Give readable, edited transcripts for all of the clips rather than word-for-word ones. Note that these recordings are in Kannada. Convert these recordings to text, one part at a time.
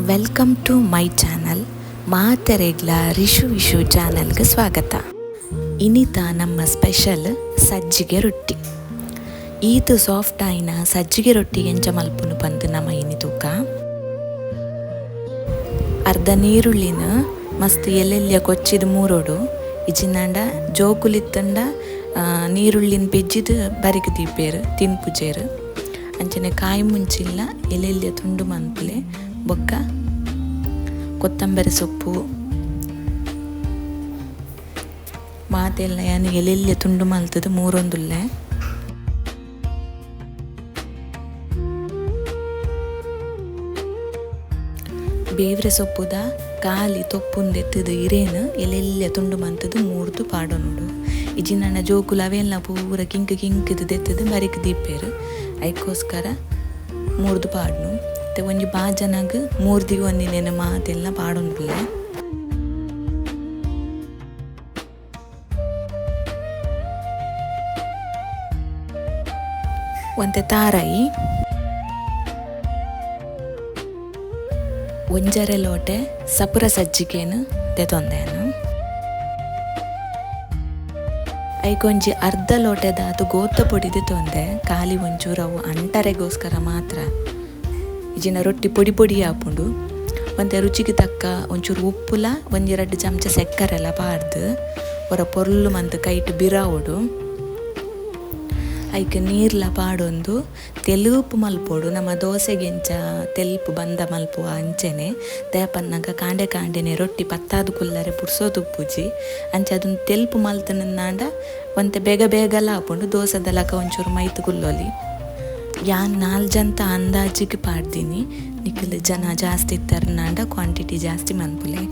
ವೆಲ್ಕಮ್ ಟು ಮೈ ಚಾನಲ್ ಮಾತೆರೆಗ್ಲ ರಿಶು ವಿಶು ಚಾನಲ್ಗೆ ಸ್ವಾಗತ. ಇನ್ನಿತ ನಮ್ಮ ಸ್ಪೆಷಲ್ ಸಜ್ಜಿಗೆ ರೊಟ್ಟಿ. ಈತು ಸಾಫ್ಟ್ ಆಯಿನ ಸಜ್ಜಿಗೆ ರೊಟ್ಟಿ ಎಂಚ ಮಲ್ಪುನು ಬಂದು ನಮ್ಮ ಇನಿ ತೂಕ ಅರ್ಧ ನೀರುಳ್ಳಿನ ಮಸ್ತ್ ಎಲ್ಲೆಲ್ಲಿಯ ಕೊಚ್ಚಿದ ಮೂರೋಡು ಇಜಿನಾಂಡ ಜೋಕುಲಿತ್ತಂಡ ನೀರುಳ್ಳಿನ ಬೆಜ್ಜಿದು ಬರಿಕ ದೀಪೇರು ತಿನ್ಪುಜೇರು ಅಂಚನೆ ಕಾಯಿ ಮುಂಚಿಲ್ಲ ಎಲ್ಲೆಲ್ಲಿಯ ತುಂಡು ಮನ್ಪುಲೆ ಬೊಕ್ಕ ಕೊತ್ತಂಬರಿ ಸೊಪ್ಪು ಮಾತೆಲ್ಲ ಯಾನು ಎಲ್ಲೆಲ್ಲಿಯ ತುಂಡು ಮಲ್ತದು ಮೂರೊಂದುಲ್ಲೆ ಬೇವ್ರೆ ಸೊಪ್ಪುದ ಕಾಲಿ ತೊಪ್ಪುಂದೆತ್ತದು ಇರೇನು ಎಲ್ಲೆಲ್ಲಿಯ ತುಂಡು ಮಂತದು ಮೂರ್ದು ಪಾಡೋನುಡು ಇಜಿನ ಜೋಕುಲು ಅವೆಲ್ಲ ಪೂರ ಕಿಂಕ್ ಕಿಂಕದು ದೆತ್ತದು ಮರಿಕ್ ದೀಪೇರು ಅದಕ್ಕೋಸ್ಕರ ಮೂರ್ದು ಪಾಡ್ನು ಮತ್ತು ಒಂಜಿ ಬಾಜನಾಗ ಮೂರ್ದಿಗೆ ಒಂದಿನ ಮಾತೆಲ್ಲ ಪಾಡೋನ್ಬಿಲ್ಲ. ಒಂತೆ ತಾರಾಯಿ ಒಂಜರೆ ಲೋಟೆ ಸಪುರ ಸಜ್ಜಿಗೆನು ತೆತೊಂದೇನು ಐಕೊಂಜಿ ಅರ್ಧ ಲೋಟೆದಾತು ಗೋತ ಪೊಡಿದು ತೊಂದೆ ಖಾಲಿ ಒಂಚೂರು ಅವು ಅಂಟರೆಗೋಸ್ಕರ ಮಾತ್ರ ಇಜಿನ ರೊಟ್ಟಿ ಪೊಡಿ ಪೊಡಿ ಹಾಪುಂಡು ಮತ್ತು ರುಚಿಗೆ ತಕ್ಕ ಒಂಚೂರು ಉಪ್ಪುಲ ಒಂದೆರಡು ಚಮಚ ಸಕ್ಕರೆಲ್ಲ ಪಾಡ್ದು ಹೊರ ಪೊರ್ಲು ಮಂತ್ ಕೈಟ್ ಬಿರಾವೋಡು ಐಕೆ ನೀರ್ಲ ಪಾಡೊಂದು ತೆಲುಪು ಮಲ್ಪೋಡು ನಮ್ಮ ದೋಸೆಗೆಂಚ ತೆಲ್ಪು ಬಂದ ಮಲ್ಪುವ ಅಂಚೆನೆ ದೇಪನ್ನಾಗ ಕಾಂಡೆ ಕಾಂಡೆನೆ ರೊಟ್ಟಿ ಪತ್ತಾದು ಕುಲ್ಲರೆ ಪುಡ್ಸೋದು ಉಪ್ಪುಜಿ ಅಂಚೆ ಅದನ್ನು ತೆಲ್ಪು ಮಲ್ತನಂದಾಂಡ ಒಂತೆ ಬೇಗ ಬೇಗಲ್ಲ ಹಾಕೊಂಡು ದೋಸೆದಲಕ ಒಂಚೂರು ಮೈತು ಕುಲ್ಲೋಲಿ ಯಾನ್ 4 ಜಂತ ಅಂದಾಜಿಗೆ ಪಾಡ್ದೀನಿ ನಿಖಿಲ್ ಜನ ಜಾಸ್ತಿ ಇತ್ತಾರನಾಂಡ ಕ್ವಾಂಟಿಟಿ ಜಾಸ್ತಿ ಮನ್ಪುಲೆ.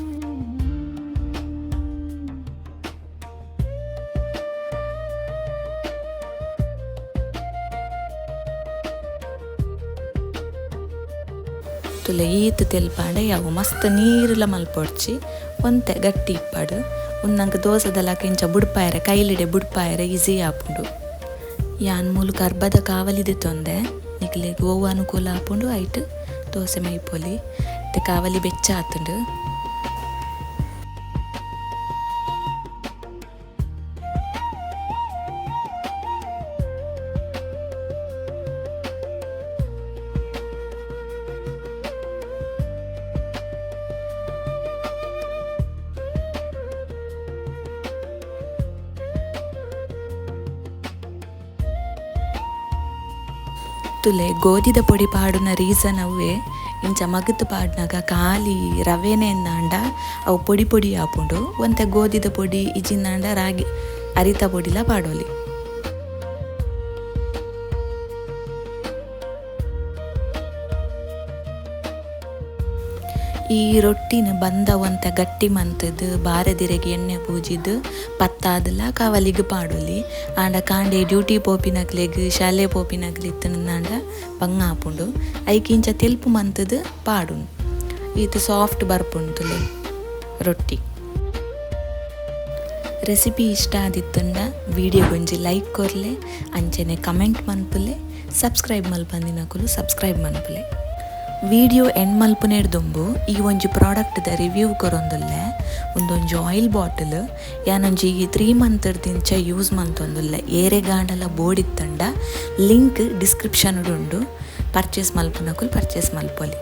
ತುಲೆ ಈತ್ ತೆಲ್ಪಾಡ ಯಾವ ಮಸ್ತ್ ನೀರುಲ ಮಲ್ಪೊಡ್ಚಿ ಒಂತೆ ಗಟ್ಟಿ ಇಪ್ಪಾಡು ಉನ್ನಂಗೆ ದೋಸೆದಲಕ ಇಂಚ ಬುಡ್ಪಾಯರೆ ಕೈಲಿಡೆ ಬುಡ್ಪಾಯರೆ ಈಸಿ ಆಪುಂಡು ಯಾನ್ ಮೂಲಕ ಅರ್ಬದ ಕಾವಲಿದೆ ತೊಂದೆ ನಿಕ್ಲಿಗೆ ಗೋವು ಅನುಕೂಲ ಹಾಪುಂಡು ಐಟ್ ದೋಸೆ ಮೈಪೊಲಿ ಮತ್ತು ಕಾವಲಿ ಬೆಚ್ಚ ಆತುಂಡು. ತುಲೆ ಗೋಧಿದ ಪೊಡಿ ಪಾಡುನ ರೀಸನ್ ಅವೇ ಇಂಚ ಮಗದು ಪಾಡ್ನಾಗ ಖಾಲಿ ರವೆನೆ ಎಂದಾಂಡ ಅವು ಪೊಡಿ ಪೊಡಿ ಹಾಪುಂಡು ಒಂತೆ ಗೋಧಿದ ಪೊಡಿ ಇಜಿಂದಾಂಡ ರಾಗಿ ಅರಿತ ಪೊಡಿಲ ಪಾಡೋಲಿ. ಈ ರೊಟ್ಟಿನ ಬಂದ ಒಂತೆ ಗಟ್ಟಿ ಮಂತದ್ದು ಬಾರದಿರೆಗೆ ಎಣ್ಣೆ ಪೂಜಿದ್ದು ಪತ್ತಾದಲ್ಲ ಕಾವಲಿಗೆ ಪಾಡೋಲಿ ಆಂಡ ಕಾಂಡೆ ಡ್ಯೂಟಿ ಪೋಪಿನಕ್ಲೆಗ್ ಶಾಲೆ ಪೋಪಿನಕ್ಲಿ ಇತ್ತನಾಂಡ ಬಂಗ ಹಾಪುಂಡು ಐಕಿಂಚ ತೆಲ್ಪು ಮಂತದ್ದು ಪಾಡುನು ಇದು ಸಾಫ್ಟ್ ಬರ್ಪುಂಟುಲೆ ರೊಟ್ಟಿ. ರೆಸಿಪಿ ಇಷ್ಟ ಆದಿತ್ತಂಡ ವಿಡಿಯೋ ಗೊಂಜಿ ಲೈಕ್ ಕೊರ್ಲೆ ಅಂಚನೆ ಕಮೆಂಟ್ ಮನ್ಪುಲೆ ಸಬ್ಸ್ಕ್ರೈಬ್ ಮಲ್ಪಂದಿನಕುಲು ಸಬ್ಸ್ಕ್ರೈಬ್ ಮನ್ಪುಲೆ. ವಿಡಿಯೋ ಎಂಡ್ ಮಲ್ಪುನೇಡ್ದುಂಬು ಈ ಒಂಜಿ ಪ್ರಾಡಕ್ಟ್ದ ರಿವ್ಯೂ ಕೊರೊಂದುಲ್ಲೆ ಒಂದೊಂಜಿ ಆಯಿಲ್ ಬಾಟಲ್ ಯಾನೊಂಜಿ 3 ಮಂತ್ಡ್ದಿಂಚ ಯೂಸ್ ಮಂತೊಂದುಲ್ಲೆ ಏರೆಗಾಂಡಲ ಬೋರ್ಡ್ ಇತ್ತಂಡ ಲಿಂಕ್ ಡಿಸ್ಕ್ರಿಪ್ಷನ್ ಉಂಡು ಪರ್ಚೇಸ್ ಮಲ್ಪುನಕುಲು ಪರ್ಚೇಸ್ ಮಲ್ಪೊಲಿ.